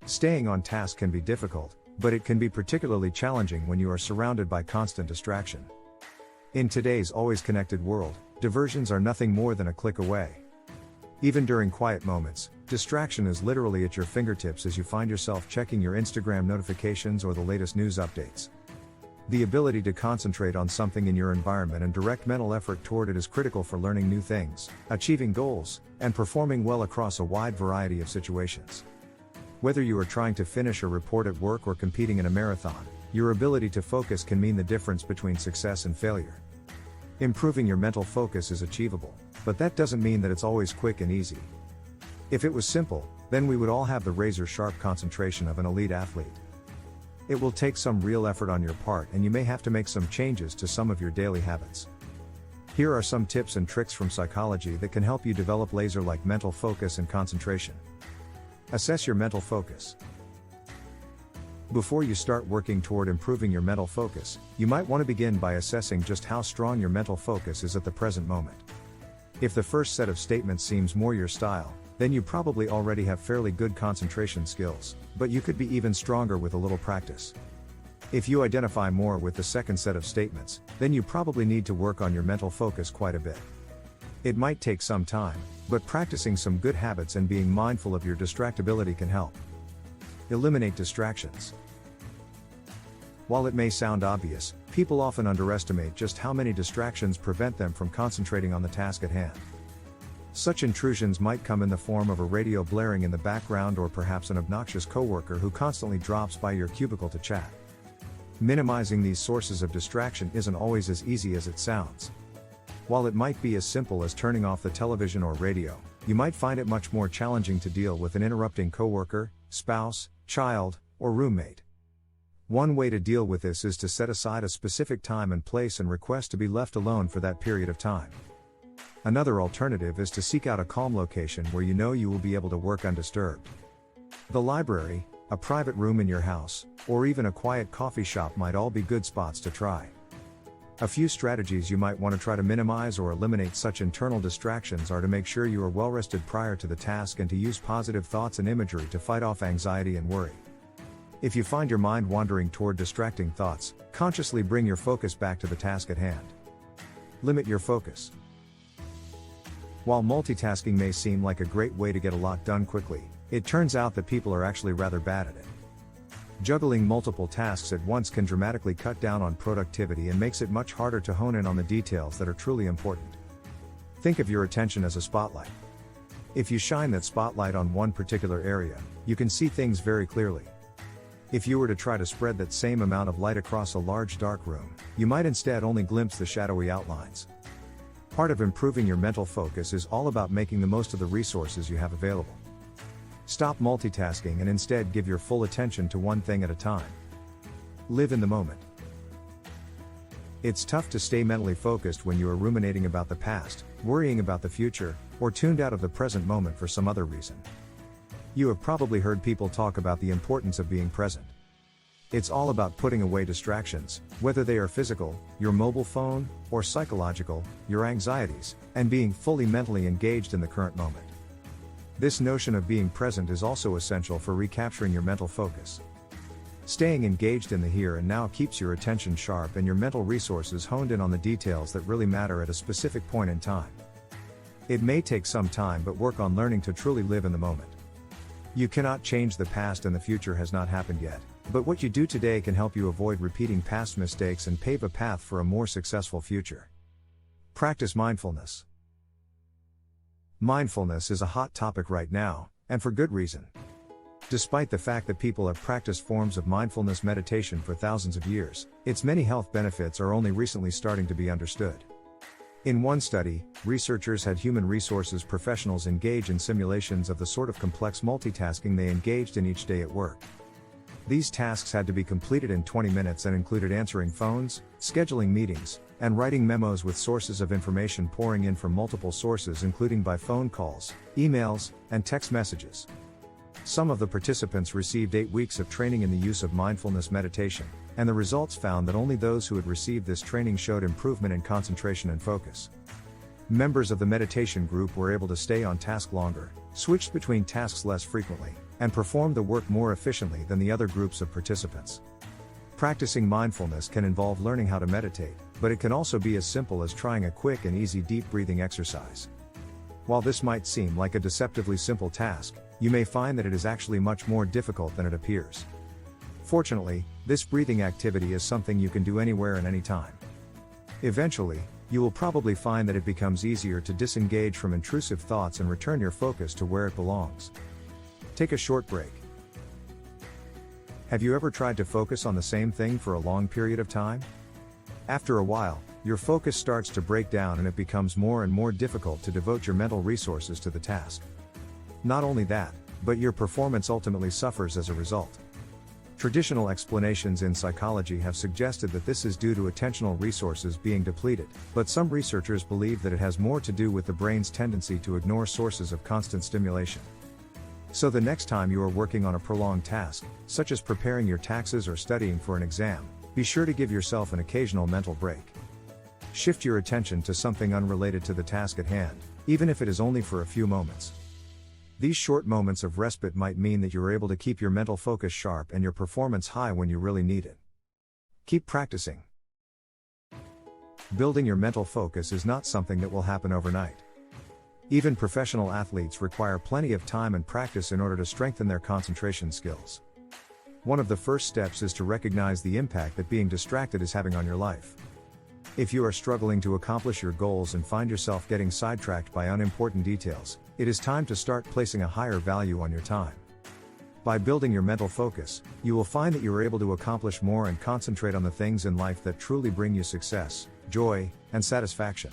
Staying on task can be difficult, but it can be particularly challenging when you are surrounded by constant distraction. In today's always connected world, diversions are nothing more than a click away. Even during quiet moments, distraction is literally at your fingertips as you find yourself checking your Instagram notifications or the latest news updates. The ability to concentrate on something in your environment and direct mental effort toward it is critical for learning new things, achieving goals, and performing well across a wide variety of situations. Whether you are trying to finish a report at work or competing in a marathon, your ability to focus can mean the difference between success and failure. Improving your mental focus is achievable, but that doesn't mean that it's always quick and easy. If it was simple, then we would all have the razor-sharp concentration of an elite athlete. It will take some real effort on your part, and you may have to make some changes to some of your daily habits. Here are some tips and tricks from psychology that can help you develop laser-like mental focus and concentration. Assess your mental focus. Before you start working toward improving your mental focus, you might want to begin by assessing just how strong your mental focus is at the present moment. If the first set of statements seems more your style, then you probably already have fairly good concentration skills, but you could be even stronger with a little practice. If you identify more with the second set of statements, then you probably need to work on your mental focus quite a bit. It might take some time, but practicing some good habits and being mindful of your distractibility can help. Eliminate distractions. While it may sound obvious, people often underestimate just how many distractions prevent them from concentrating on the task at hand. Such intrusions might come in the form of a radio blaring in the background or perhaps an obnoxious coworker who constantly drops by your cubicle to chat. Minimizing these sources of distraction isn't always as easy as it sounds. While it might be as simple as turning off the television or radio, you might find it much more challenging to deal with an interrupting coworker, spouse, child, or roommate. One way to deal with this is to set aside a specific time and place and request to be left alone for that period of time. Another alternative is to seek out a calm location where you know you will be able to work undisturbed. The library, a private room in your house, or even a quiet coffee shop might all be good spots to try. A few strategies you might want to try to minimize or eliminate such internal distractions are to make sure you are well rested prior to the task and to use positive thoughts and imagery to fight off anxiety and worry. If you find your mind wandering toward distracting thoughts, consciously bring your focus back to the task at hand. Limit your focus. While multitasking may seem like a great way to get a lot done quickly, it turns out that people are actually rather bad at it. Juggling multiple tasks at once can dramatically cut down on productivity and makes it much harder to hone in on the details that are truly important. Think of your attention as a spotlight. If you shine that spotlight on one particular area, you can see things very clearly. If you were to try to spread that same amount of light across a large dark room, you might instead only glimpse the shadowy outlines. Part of improving your mental focus is all about making the most of the resources you have available. Stop multitasking and instead give your full attention to one thing at a time. Live in the moment. It's tough to stay mentally focused when you are ruminating about the past, worrying about the future, or tuned out of the present moment for some other reason. You have probably heard people talk about the importance of being present. It's all about putting away distractions, whether they are physical, your mobile phone, or psychological, your anxieties, and being fully mentally engaged in the current moment. This notion of being present is also essential for recapturing your mental focus. Staying engaged in the here and now keeps your attention sharp and your mental resources honed in on the details that really matter at a specific point in time. It may take some time, but work on learning to truly live in the moment. You cannot change the past and the future has not happened yet, but what you do today can help you avoid repeating past mistakes and pave a path for a more successful future. Practice mindfulness. Mindfulness is a hot topic right now, and for good reason. Despite the fact that people have practiced forms of mindfulness meditation for thousands of years, its many health benefits are only recently starting to be understood. In one study, researchers had human resources professionals engage in simulations of the sort of complex multitasking they engaged in each day at work. These tasks had to be completed in 20 minutes and included answering phones, scheduling meetings, and writing memos with sources of information pouring in from multiple sources, including by phone calls, emails, and text messages. Some of the participants received 8 weeks of training in the use of mindfulness meditation, and the results found that only those who had received this training showed improvement in concentration and focus. Members of the meditation group were able to stay on task longer, switched between tasks less frequently, and perform the work more efficiently than the other groups of participants. Practicing mindfulness can involve learning how to meditate, but it can also be as simple as trying a quick and easy deep breathing exercise. While this might seem like a deceptively simple task, you may find that it is actually much more difficult than it appears. Fortunately, this breathing activity is something you can do anywhere and anytime. Eventually, you will probably find that it becomes easier to disengage from intrusive thoughts and return your focus to where it belongs. Take a short break. Have you ever tried to focus on the same thing for a long period of time? After a while, your focus starts to break down and it becomes more and more difficult to devote your mental resources to the task. Not only that, but your performance ultimately suffers as a result. Traditional explanations in psychology have suggested that this is due to attentional resources being depleted, but some researchers believe that it has more to do with the brain's tendency to ignore sources of constant stimulation. So the next time you are working on a prolonged task, such as preparing your taxes or studying for an exam, be sure to give yourself an occasional mental break. Shift your attention to something unrelated to the task at hand, even if it is only for a few moments. These short moments of respite might mean that you are able to keep your mental focus sharp and your performance high when you really need it. Keep practicing. Building your mental focus is not something that will happen overnight. Even professional athletes require plenty of time and practice in order to strengthen their concentration skills. One of the first steps is to recognize the impact that being distracted is having on your life. If you are struggling to accomplish your goals and find yourself getting sidetracked by unimportant details, it is time to start placing a higher value on your time. By building your mental focus, you will find that you are able to accomplish more and concentrate on the things in life that truly bring you success, joy, and satisfaction.